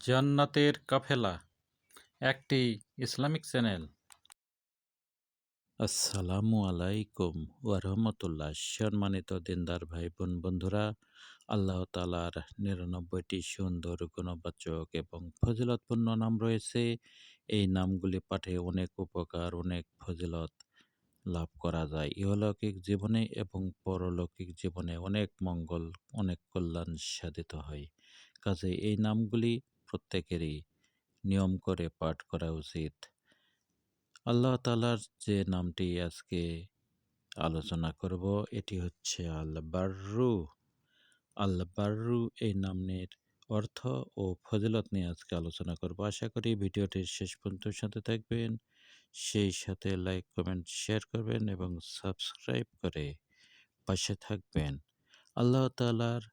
জান্নাতের কাফেলা একটি Islamic channel. আসসালামু আলাইকুম ওয়ারহমতুল্লাহ। সম্মানিত দিনদার ভাই বোন বন্ধুরা, আল্লাহ তাআলার ৯৯টি সুন্দর গুণবাচক এবং ফজিলতপূর্ণ নাম রয়েছে। এই নামগুলি পাঠে অনেক উপকার, অনেক ফজিলত লাভ করা যায়। ইহলৌকিক জীবনে এবং পরলৌকিক জীবনে অনেক মঙ্গল, অনেক কল্যাণ সাধিত হয়। কাজেই এই নামগুলি প্রত্যেকেরই নিয়ম করে পাঠ করা উচিত। আল্লাহ তাআলার যে নামটি আজকে আলোচনা করব, এটি হচ্ছে আল বাররু। আল বাররু এই নামের অর্থ ও ফজিলত নিয়ে আজকে আলোচনা করব। আশা করি ভিডিওটির শেষ পর্যন্ত সাথে থাকবেন, সেই সাথে লাইক, কমেন্ট, শেয়ার করবেন এবং সাবস্ক্রাইব করে পাশে থাকবেন। আল্লাহ তাআলার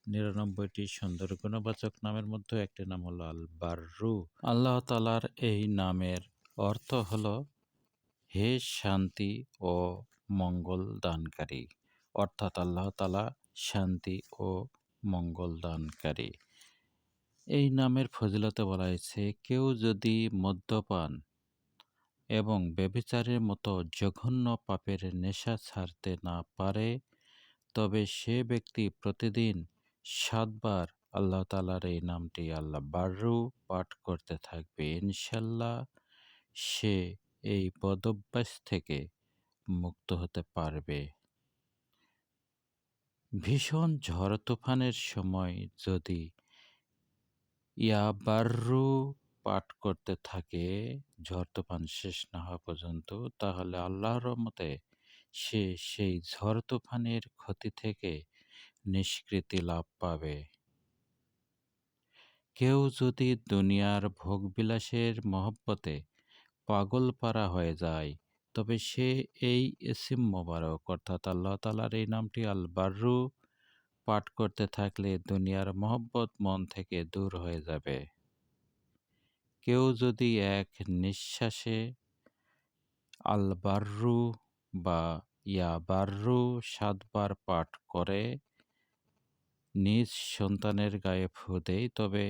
৯৯টি সুন্দর গুণবাচক নামের মধ্যে একটি নাম হলো আল বাররু। আল্লাহ তাআলার এই নামের অর্থ হলো হে শান্তি ও মঙ্গল দানকারী, অর্থাৎ আল্লাহ তাআলা শান্তি ও মঙ্গল দানকারী। এই নামের ফজিলতে বলা হয়েছে, কেউ যদি মদ্যপান এবং ব্যভিচারের মতো জঘন্য পাপের নেশা ছাড়তে না পারে, তবে সে ব্যক্তি প্রতিদিন ৭ বার আল্লাহ তাআলার এই নামটি আল্লাহ বাররু পাঠ করতে থাকবে। ইনশাল্লাহ সে এই বদঅভ্যাস থেকে মুক্ত হতে পারবে। ভীষণ ঝড় তুফানের সময় যদি ইয়া বাররু পাঠ করতে থাকে, ঝড় তুফান শেষ না হওয়া পর্যন্ত, তাহলে আল্লাহর রহমতে সে সেই ঝড় তুফানের ক্ষতি থেকে নিষ্কৃতি লাভ পাবে। কেউ যদি দুনিয়ার ভোগবিলাসের মহব্বতে পাগলপারা হয়ে যায়, তবে সে এই ইসিম মোবারক অর্থাৎ আল্লাহ তাআলার এই নামটি আল বাররু পাঠ করতে থাকলে দুনিয়ার মহব্বত মন থেকে দূর হয়ে যাবে। কেউ যদি এক নিঃশ্বাসে আল বাররু বা ইয়া বাররু ৭ বার পাঠ করে নিজ সন্তানের গায়ে ফু দেয়, তবে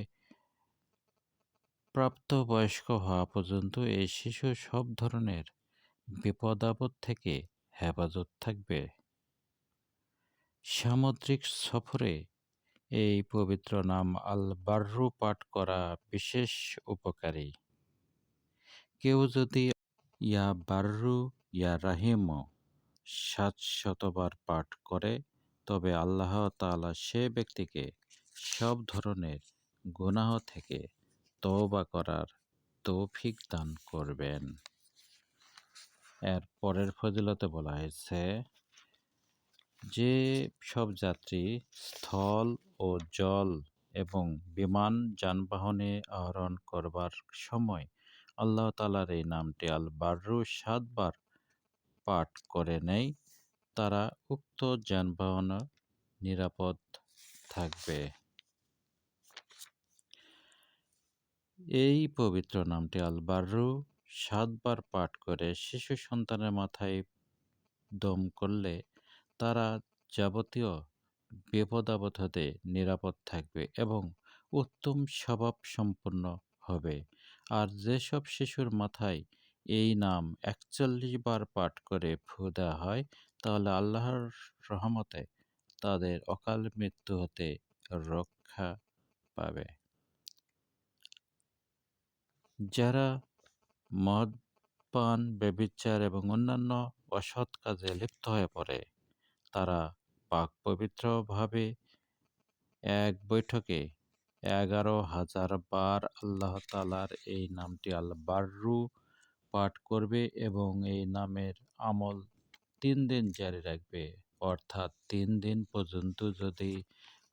প্রাপ্তবয়স্ক হওয়া পর্যন্ত এই শিশু সব ধরনের বিপদ-আপদ থেকে হেফাজত থাকবে। সামুদ্রিক সফরে এই পবিত্র নাম আল বাররু পাঠ করা বিশেষ উপকারী। কেউ যদি ইয়া বাররু ইয়া রাহিমও ৭০০ বার পাঠ করে, তবে আল্লাহ তাআলা সে ব্যক্তিকে সব ধরনের গুনাহ থেকে তওবা করার তৌফিক দান করবেন। এর পরের ফজিলতে বলা হয়েছে, যে সব যাত্রী স্থল ও জল এবং বিমান যানবাহনে আরোহণ করবার সময় আল্লাহ তাআলার এই নামটি আল বাররু ৭ বার পাঠ করে নেয়, তারা উক্ত যানবাহন নিরাপদ থাকবে। এই পবিত্র নামটি আল বাররু ৭ বার পাঠ করে শিশু সন্তানের মাথায় দম করলে তারা যাবতীয় বিপদ-আপদ হতে নিরাপদ থাকবে এবং উত্তম স্বভাব সম্পন্ন হবে। আর যেসব শিশুর মাথায় এই নাম ৪১ বার পাঠ করে ফু দেওয়া হয়, তাহলে আল্লাহর রহমতে তাদের অকাল মৃত্যু হতে রক্ষা পাবে। যারা মদ পান, ব্যভিচার এবং অন্যান্য অসৎ কাজে লিপ্ত হয়ে পড়ে, তারা পাক পবিত্রভাবে এক বৈঠকে ১১,০০০ বার আল্লাহ তাআলার এই নামটি আল বাররু পাঠ করবে এবং এই নামের আমল ৩ দিন জারি রাখবে। অর্থাৎ ৩ দিন পর্যন্ত যদি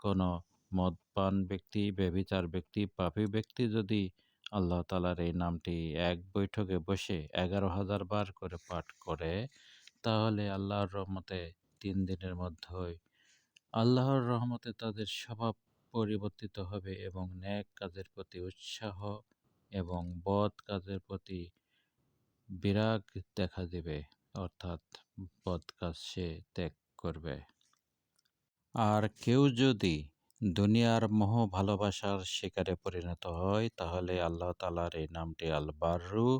কোনো মদপান ব্যক্তি, ব্যভিচার ব্যক্তি, পাপী ব্যক্তি যদি আল্লাহ তাআলার এই নামটি এক বৈঠকে বসে ১১,০০০ বার করে পাঠ করে, তাহলে আল্লাহর রহমতে ৩ দিনের মধ্যেই আল্লাহর রহমতে তাদের স্বভাব পরিবর্তিত হবে এবং নেক কাজের প্রতি উৎসাহ এবং বদ কাজের প্রতি বিরাগ দেখা দেবে, অর্থাৎ বদ কাজ সে ত্যাগ করবে। আর কেউ যদি দুনিয়ার মোহ ভালোবাসার শিকারে পরিণত হয়, তাহলে আল্লাহ তাআলার এই নামটি আল বাররু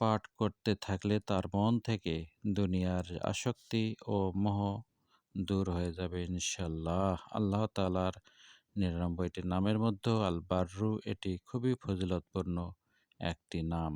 পাঠ করতে থাকলে তার মন থেকে দুনিয়ার আসক্তি ও মোহ দূর হয়ে যাবে ইনশাআল্লাহ। আল্লাহ তাআলার ৯৯টি নামের মধ্যেও আল বাররু এটি খুবই ফজিলতপূর্ণ একটি নাম।